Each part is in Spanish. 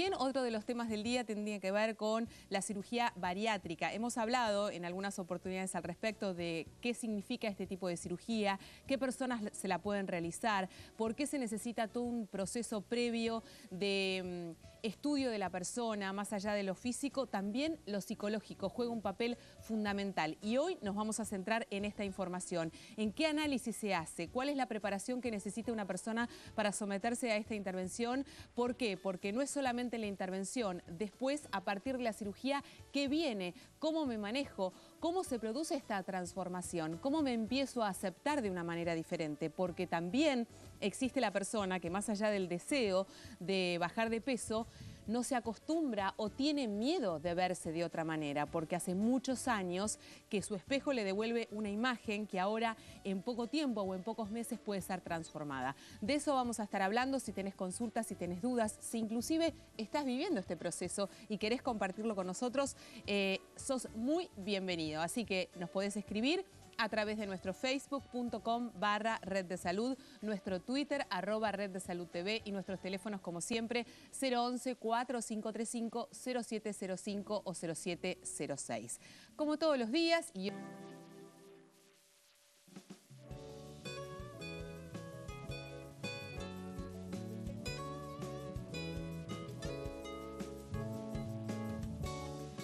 Bien, otro de los temas del día tendría que ver con la cirugía bariátrica. Hemos hablado en algunas oportunidades al respecto de qué significa este tipo de cirugía, qué personas se la pueden realizar, por qué se necesita todo un proceso previo de estudio de la persona, más allá de lo físico, también lo psicológico juega un papel fundamental. Y hoy nos vamos a centrar en esta información, en qué análisis se hace, cuál es la preparación que necesita una persona para someterse a esta intervención. ¿Por qué? Porque no es solamente la intervención, después a partir de la cirugía, ¿qué viene? ¿Cómo me manejo? ¿Cómo se produce esta transformación? ¿Cómo me empiezo a aceptar de una manera diferente? Porque también existe la persona que más allá del deseo de bajar de peso, no se acostumbra o tiene miedo de verse de otra manera, porque hace muchos años que su espejo le devuelve una imagen que ahora en poco tiempo o en pocos meses puede ser transformada. De eso vamos a estar hablando. Si tenés consultas, si tenés dudas, si inclusive estás viviendo este proceso y querés compartirlo con nosotros, sos muy bienvenido. Así que nos podés escribir a través de nuestro facebook.com/Red de Salud, nuestro Twitter @Red de Salud TV y nuestros teléfonos como siempre 011-4535-0705 o 0706. Como todos los días y...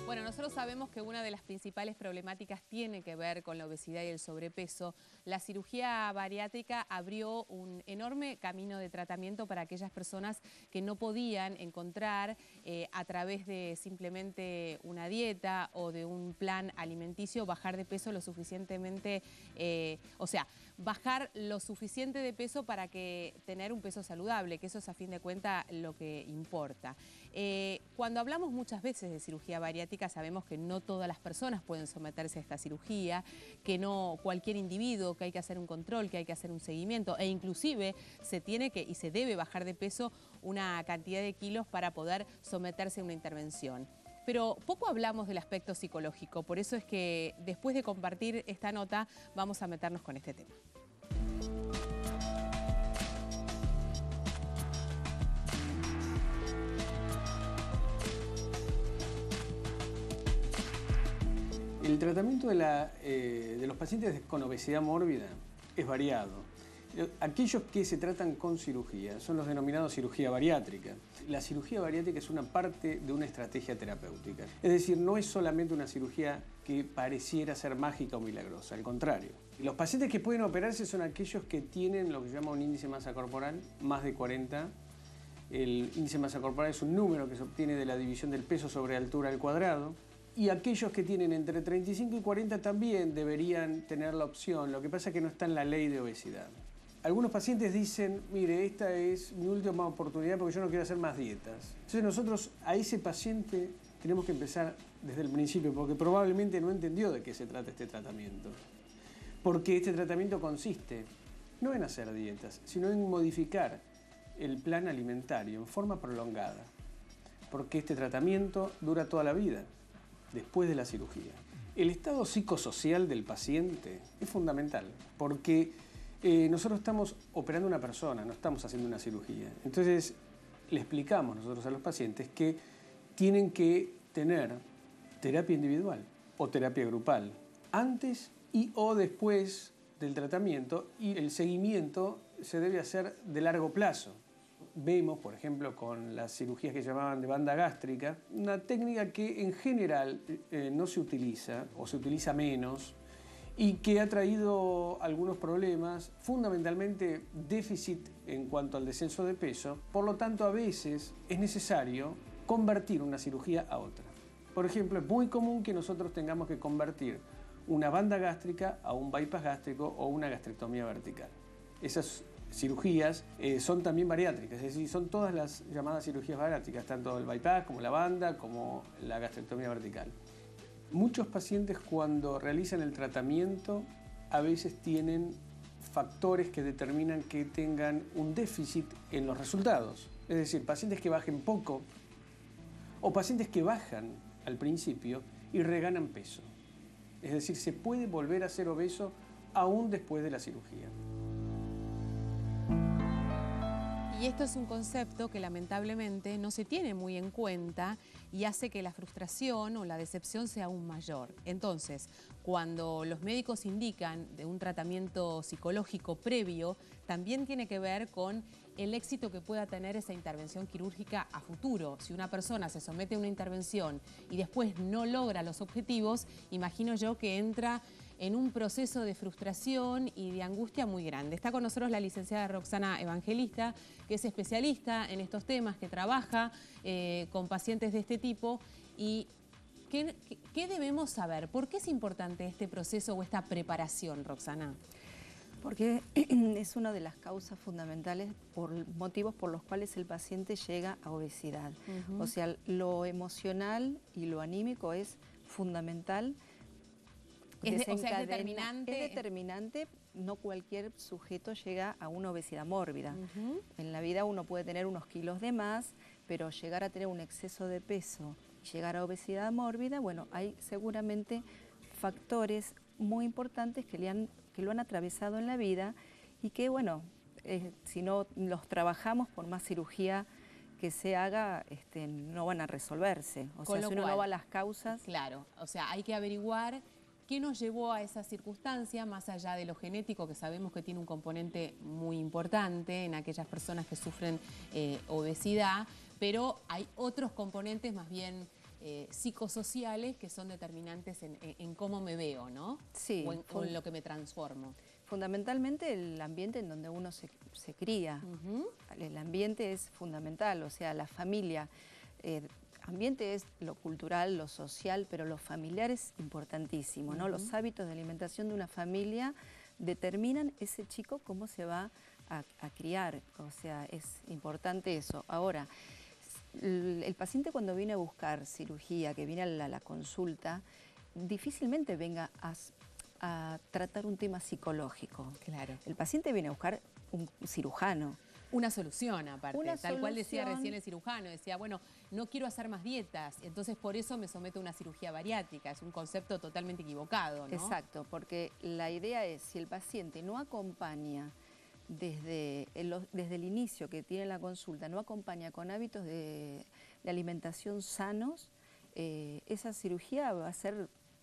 Bueno, nosotros sabemos que una de las principales problemáticas tiene que ver con la obesidad y el sobrepeso. La cirugía bariátrica abrió un enorme camino de tratamiento para aquellas personas que no podían encontrar a través de simplemente una dieta o de un plan alimenticio bajar de peso lo suficientemente, bajar lo suficiente de peso para que tener un peso saludable, que eso es a fin de cuentas lo que importa. Cuando hablamos muchas veces de cirugía bariátrica, sabemos que no todas las personas pueden someterse a esta cirugía, que no cualquier individuo, que hay que hacer un control, que hay que hacer un seguimiento e inclusive se tiene que y se debe bajar de peso una cantidad de kilos para poder someterse a una intervención. Pero poco hablamos del aspecto psicológico, por eso es que después de compartir esta nota vamos a meternos con este tema. El tratamiento de los pacientes con obesidad mórbida es variado. Aquellos que se tratan con cirugía son los denominados cirugía bariátrica. La cirugía bariátrica es una parte de una estrategia terapéutica. Es decir, no es solamente una cirugía que pareciera ser mágica o milagrosa, al contrario. Los pacientes que pueden operarse son aquellos que tienen lo que se llama un índice de masa corporal más de 40. El índice de masa corporal es un número que se obtiene de la división del peso sobre altura al cuadrado. Y aquellos que tienen entre 35 y 40 también deberían tener la opción. Lo que pasa es que no está en la ley de obesidad. Algunos pacientes dicen, mire, esta es mi última oportunidad porque yo no quiero hacer más dietas. Entonces nosotros a ese paciente tenemos que empezar desde el principio porque probablemente no entendió de qué se trata este tratamiento. Porque este tratamiento consiste no en hacer dietas, sino en modificar el plan alimentario en forma prolongada. Porque este tratamiento dura toda la vida después de la cirugía. El estado psicosocial del paciente es fundamental porque nosotros estamos operando a una persona, no estamos haciendo una cirugía. Entonces le explicamos nosotros a los pacientes que tienen que tener terapia individual o terapia grupal antes y o después del tratamiento y el seguimiento se debe hacer de largo plazo. Vemos, por ejemplo, con las cirugías que llamaban de banda gástrica, una técnica que en general no se utiliza o se utiliza menos y que ha traído algunos problemas, fundamentalmente déficit en cuanto al descenso de peso. Por lo tanto, a veces es necesario convertir una cirugía a otra. Por ejemplo, es muy común que nosotros tengamos que convertir una banda gástrica a un bypass gástrico o una gastrectomía vertical. Esas cirugías son también bariátricas, es decir, son todas las llamadas cirugías bariátricas, tanto el bypass como la banda, como la gastrectomía vertical. Muchos pacientes cuando realizan el tratamiento a veces tienen factores que determinan que tengan un déficit en los resultados. Es decir, pacientes que bajen poco o pacientes que bajan al principio y reganan peso. Es decir, se puede volver a ser obeso aún después de la cirugía. Y esto es un concepto que lamentablemente no se tiene muy en cuenta y hace que la frustración o la decepción sea aún mayor. Entonces, cuando los médicos indican de un tratamiento psicológico previo, también tiene que ver con el éxito que pueda tener esa intervención quirúrgica a futuro. Si una persona se somete a una intervención y después no logra los objetivos, imagino yo que entra en un proceso de frustración y de angustia muy grande. Está con nosotros la licenciada Roxana Evangelista, que es especialista en estos temas, que trabaja con pacientes de este tipo. ¿Y qué debemos saber? ¿Por qué es importante este proceso o esta preparación, Roxana? Porque es una de las causas fundamentales, motivos por los cuales el paciente llega a obesidad. O sea, lo emocional y lo anímico es fundamental. O sea, es determinante. Es determinante, no cualquier sujeto llega a una obesidad mórbida. En la vida uno puede tener unos kilos de más, pero llegar a tener un exceso de peso, llegar a obesidad mórbida, bueno, hay seguramente factores muy importantes que lo han atravesado en la vida y que, bueno, si no los trabajamos, por más cirugía que se haga, no van a resolverse. O sea, si uno no va a las causas... Claro, o sea, hay que averiguar qué nos llevó a esa circunstancia, más allá de lo genético, que sabemos que tiene un componente muy importante en aquellas personas que sufren obesidad, pero hay otros componentes más bien psicosociales que son determinantes en cómo me veo, ¿no? Sí. O en lo que me transformo. Fundamentalmente el ambiente en donde uno se cría. El ambiente es fundamental, o sea, la familia. Ambiente es lo cultural, lo social, pero lo familiar es importantísimo, ¿no? Los hábitos de alimentación de una familia determinan ese chico cómo se va a criar, o sea, es importante eso. Ahora, el paciente cuando viene a buscar cirugía, que viene a la consulta, difícilmente venga a tratar un tema psicológico. Claro. El paciente viene a buscar un cirujano. Una solución aparte, tal cual decía solución. recién el cirujano, decía, bueno, no quiero hacer más dietas, entonces por eso me someto a una cirugía bariátrica, es un concepto totalmente equivocado, ¿no? Exacto, porque la idea es, si el paciente no acompaña desde el inicio que tiene la consulta, no acompaña con hábitos de alimentación sanos, esa cirugía va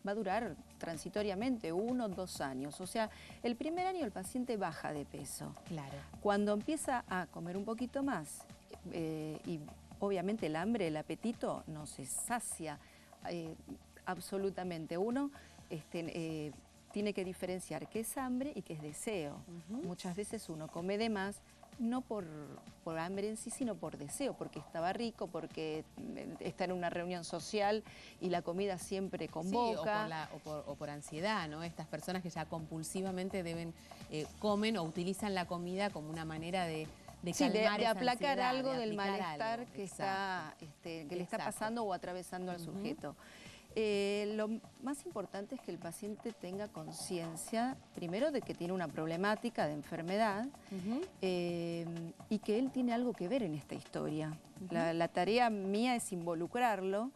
a durar transitoriamente 1 o 2 años. O sea, el primer año el paciente baja de peso. Claro. Cuando empieza a comer un poquito más y obviamente el hambre, el apetito no se sacia absolutamente. Uno tiene que diferenciar qué es hambre y qué es deseo. Muchas veces uno come de más, no por hambre en sí, sino por deseo, porque estaba rico, porque está en una reunión social y la comida siempre convoca. Sí, o por ansiedad, ¿no? Estas personas que ya compulsivamente comen o utilizan la comida como una manera de calmar de aplacar ansiedad, algo de del malestar algo. que le está pasando o atravesando al sujeto. Lo más importante es que el paciente tenga conciencia, primero, de que tiene una problemática de enfermedad y que él tiene algo que ver en esta historia. La tarea mía es involucrarlo,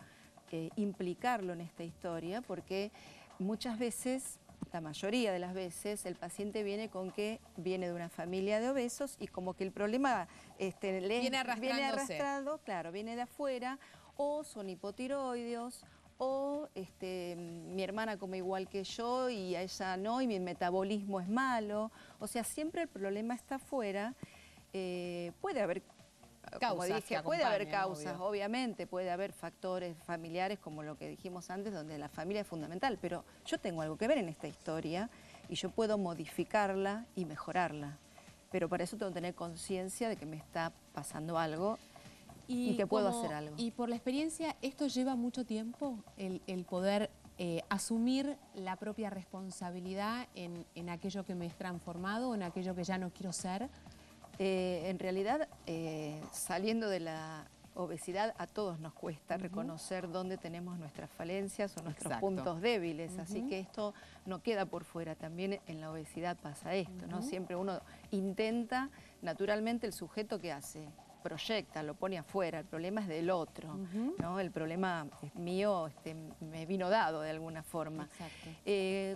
implicarlo en esta historia, porque muchas veces, la mayoría de las veces, el paciente viene con que viene de una familia de obesos y como que el problema viene arrastrado, claro, viene de afuera, o son hipotiroideos, o mi hermana come igual que yo y a ella no, y mi metabolismo es malo. O sea, siempre el problema está afuera. Puede haber causas, como dije, puede haber causas, obviamente, puede haber factores familiares, como lo que dijimos antes, donde la familia es fundamental, pero yo tengo algo que ver en esta historia y yo puedo modificarla y mejorarla. Pero para eso tengo que tener conciencia de que me está pasando algo y que puedo hacer algo. Y por la experiencia, ¿esto lleva mucho tiempo, el poder asumir la propia responsabilidad en aquello que me es transformado, en aquello que ya no quiero ser? En realidad, saliendo de la obesidad, a todos nos cuesta reconocer dónde tenemos nuestras falencias o nuestros puntos débiles, así que esto no queda por fuera, también en la obesidad pasa esto, ¿no? Siempre uno intenta, naturalmente el sujeto, ¿qué hace? proyecta, lo pone afuera, el problema es del otro, ¿no? El problema es mío, me vino dado de alguna forma.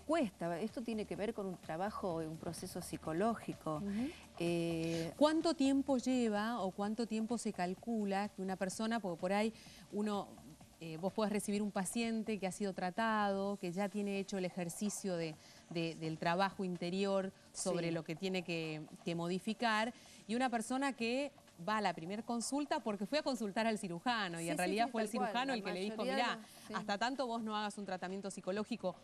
Cuesta, esto tiene que ver con un trabajo, un proceso psicológico. ¿Cuánto tiempo lleva o cuánto tiempo se calcula que una persona, porque por ahí vos podés recibir un paciente que ha sido tratado, que ya tiene hecho el ejercicio del trabajo interior sobre lo que tiene que modificar, y una persona que va a la primera consulta porque fue a consultar al cirujano y en realidad fue el cirujano el que le dijo, mirá, hasta tanto vos no hagas un tratamiento psicológico,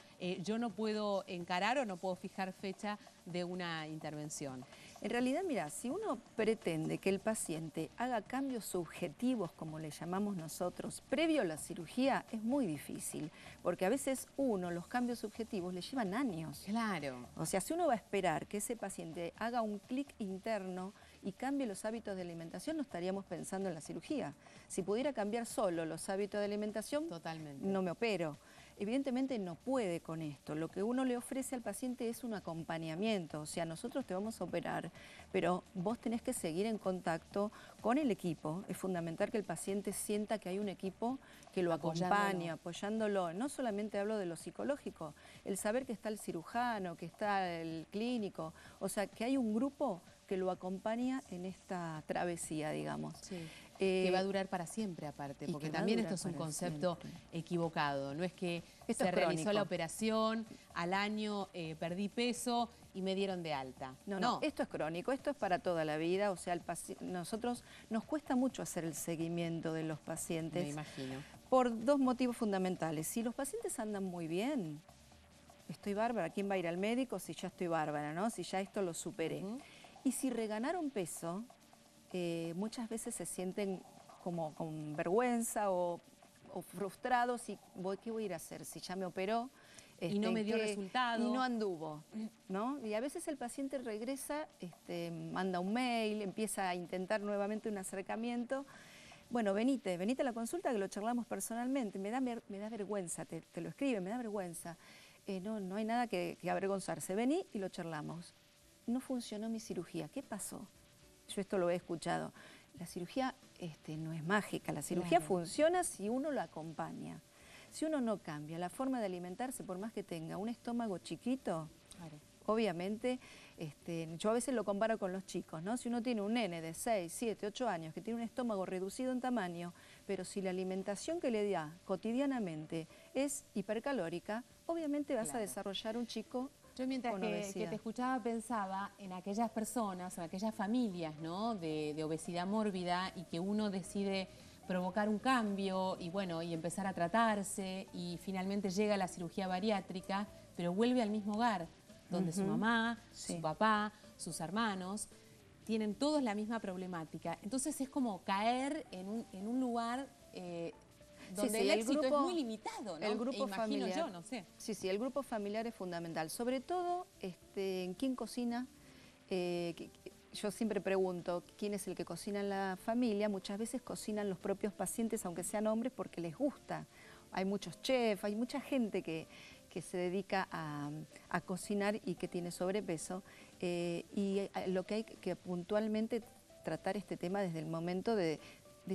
yo no puedo encarar o no puedo fijar fecha de una intervención. En realidad, mira, si uno pretende que el paciente haga cambios subjetivos, como le llamamos nosotros, previo a la cirugía, es muy difícil, porque a veces los cambios subjetivos le llevan años. Claro. O sea, si uno va a esperar que ese paciente haga un clic interno y cambie los hábitos de alimentación, no estaríamos pensando en la cirugía. Si pudiera cambiar solo los hábitos de alimentación, totalmente, no me opero. Evidentemente no puede con esto. Lo que uno le ofrece al paciente es un acompañamiento. O sea, nosotros te vamos a operar, pero vos tenés que seguir en contacto con el equipo. Es fundamental que el paciente sienta que hay un equipo que lo acompaña, apoyándolo. No solamente hablo de lo psicológico, el saber que está el cirujano, que está el clínico. O sea, que hay un grupo que lo acompaña en esta travesía, digamos. Sí. Que va a durar para siempre aparte, porque también esto es un concepto equivocado. No es que se realizó la operación, al año perdí peso y me dieron de alta. No, esto es crónico, esto es para toda la vida. O sea, nosotros nos cuesta mucho hacer el seguimiento de los pacientes. Me imagino. Por dos motivos fundamentales. Si los pacientes andan muy bien, estoy bárbara, ¿quién va a ir al médico si ya estoy bárbara, ¿no? Si ya esto lo superé. Y si reganaron peso, muchas veces se sienten como con vergüenza o frustrados y ¿qué voy a ir a hacer? Si ya me operó y no me dio resultado. Y no anduvo, ¿no? Y a veces el paciente regresa, manda un mail, empieza a intentar nuevamente un acercamiento. Bueno, venite a la consulta que lo charlamos personalmente. Me da vergüenza, te lo escribe, me da vergüenza. No hay nada que avergonzarse. Vení y lo charlamos. No funcionó mi cirugía. ¿Qué pasó? Yo esto lo he escuchado. La cirugía no es mágica. La cirugía funciona si uno lo acompaña. Si uno no cambia la forma de alimentarse, por más que tenga un estómago chiquito, obviamente, yo a veces lo comparo con los chicos, ¿no? Si uno tiene un nene de 6, 7, 8 años que tiene un estómago reducido en tamaño, pero si la alimentación que le da cotidianamente es hipercalórica, obviamente vas a desarrollar un chico. Yo mientras que te escuchaba pensaba en aquellas personas, en aquellas familias, ¿no? de obesidad mórbida y que uno decide provocar un cambio y bueno, y empezar a tratarse y finalmente llega a la cirugía bariátrica, pero vuelve al mismo hogar, donde su mamá, su papá, sus hermanos, tienen todos la misma problemática. Entonces es como caer en un lugar donde el éxito es muy limitado, ¿no? El grupo familiar, yo, no sé. Sí, el grupo familiar es fundamental. Sobre todo, en quién cocina. Yo siempre pregunto, ¿quién es el que cocina en la familia? Muchas veces cocinan los propios pacientes, aunque sean hombres, porque les gusta. Hay muchos chefs, hay mucha gente que se dedica a cocinar y que tiene sobrepeso. Y lo que hay que puntualmente tratar este tema desde el momento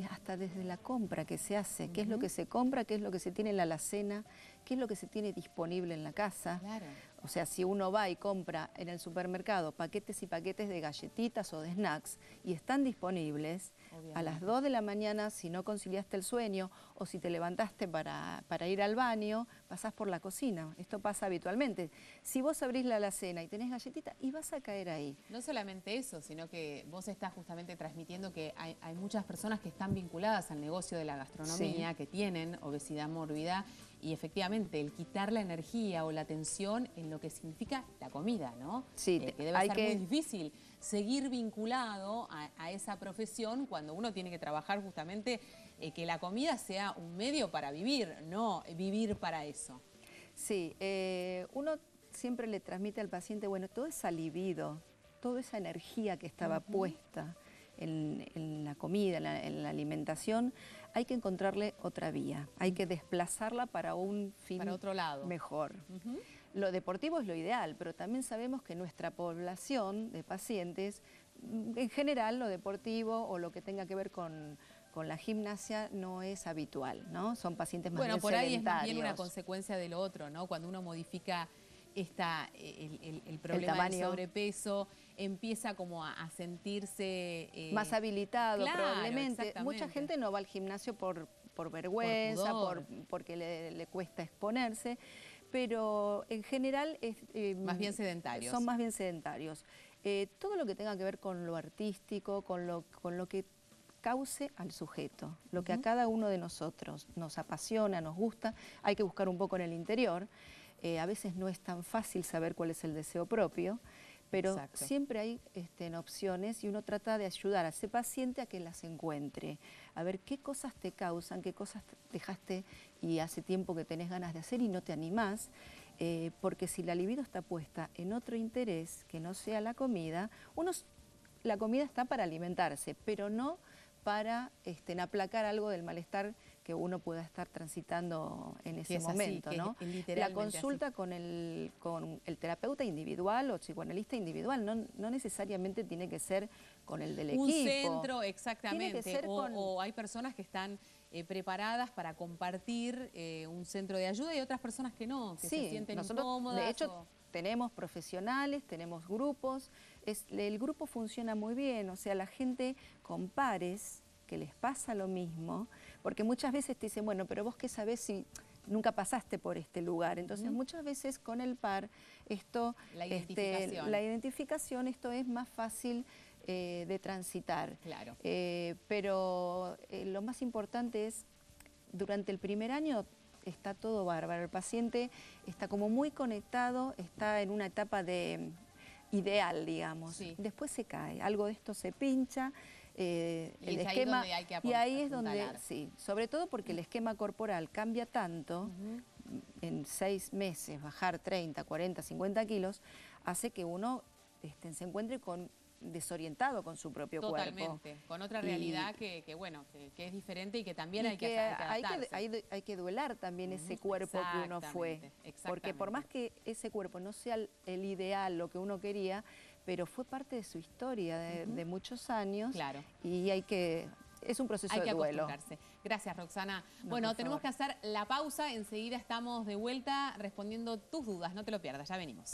hasta desde la compra que se hace, qué es lo que se compra, qué es lo que se tiene en la alacena, qué es lo que se tiene disponible en la casa. Claro. O sea, si uno va y compra en el supermercado paquetes y paquetes de galletitas o de snacks y están disponibles, a las 2 de la mañana, si no conciliaste el sueño o si te levantaste para ir al baño, pasás por la cocina. Esto pasa habitualmente. Si vos abrís la alacena y tenés galletitas, y vas a caer ahí. No solamente eso, sino que vos estás justamente transmitiendo que hay muchas personas que están vinculadas al negocio de la gastronomía, que tienen obesidad mórbida, y efectivamente el quitar la energía o la atención en lo que significa la comida, ¿no? Sí, que debe ser muy difícil seguir vinculado a esa profesión cuando uno tiene que trabajar justamente que la comida sea un medio para vivir, no vivir para eso. Sí, uno siempre le transmite al paciente, bueno, todo esa libido, toda esa energía que estaba puesta en la comida, en la alimentación, hay que encontrarle otra vía, hay que desplazarla para un fin para otro lado mejor. Lo deportivo es lo ideal, pero también sabemos que nuestra población de pacientes en general lo deportivo o lo que tenga que ver con la gimnasia no es habitual, ¿no? Son pacientes más bien por ahí sedentarios. es más bien una consecuencia de lo otro, ¿no? Cuando uno modifica el problema del sobrepeso, empieza como a sentirse... más habilitado, claro, probablemente. Mucha gente no va al gimnasio por vergüenza, porque le cuesta exponerse, pero en general más bien sedentarios. Son más bien sedentarios. Todo lo que tenga que ver con lo artístico, con lo que cause al sujeto, lo que a cada uno de nosotros nos apasiona, nos gusta, hay que buscar un poco en el interior. A veces no es tan fácil saber cuál es el deseo propio, pero siempre hay opciones y uno trata de ayudar a ese paciente a que las encuentre, a ver qué cosas te causan, qué cosas dejaste y hace tiempo que tenés ganas de hacer y no te animás, porque si la libido está puesta en otro interés que no sea la comida, la comida está para alimentarse, pero no para aplacar algo del malestar que uno pueda estar transitando en ese momento, ¿no? La consulta con el terapeuta individual o psicoanalista individual no necesariamente tiene que ser con el del equipo. Un centro, exactamente. Tiene que ser o hay personas que están preparadas para compartir un centro de ayuda y otras personas que no, que se sienten incómodas. De hecho, tenemos profesionales, tenemos grupos. El grupo funciona muy bien, o sea, la gente con pares que les pasa lo mismo, porque muchas veces te dicen, bueno, pero vos qué sabés si nunca pasaste por este lugar. Entonces, muchas veces con el par, la identificación, esto es más fácil de transitar. Claro. Pero lo más importante es, durante el primer año está todo bárbaro. El paciente está como muy conectado, está en una etapa ideal, digamos. Sí. Después se cae, algo de esto se pincha. El esquema, ahí hay que y ahí es donde, sí, sobre todo porque el esquema corporal cambia tanto, en 6 meses bajar 30, 40, 50 kilos, hace que uno se encuentre desorientado con su propio cuerpo. Totalmente, con otra realidad que es diferente y que también hay que adaptarse. Hay que duelar también ese cuerpo que uno fue. Porque por más que ese cuerpo no sea el ideal, lo que uno quería, pero fue parte de su historia de muchos años. Claro. Y es un proceso de duelo. Gracias, Roxana. Bueno, tenemos que hacer la pausa. Enseguida estamos de vuelta respondiendo tus dudas. No te lo pierdas, ya venimos.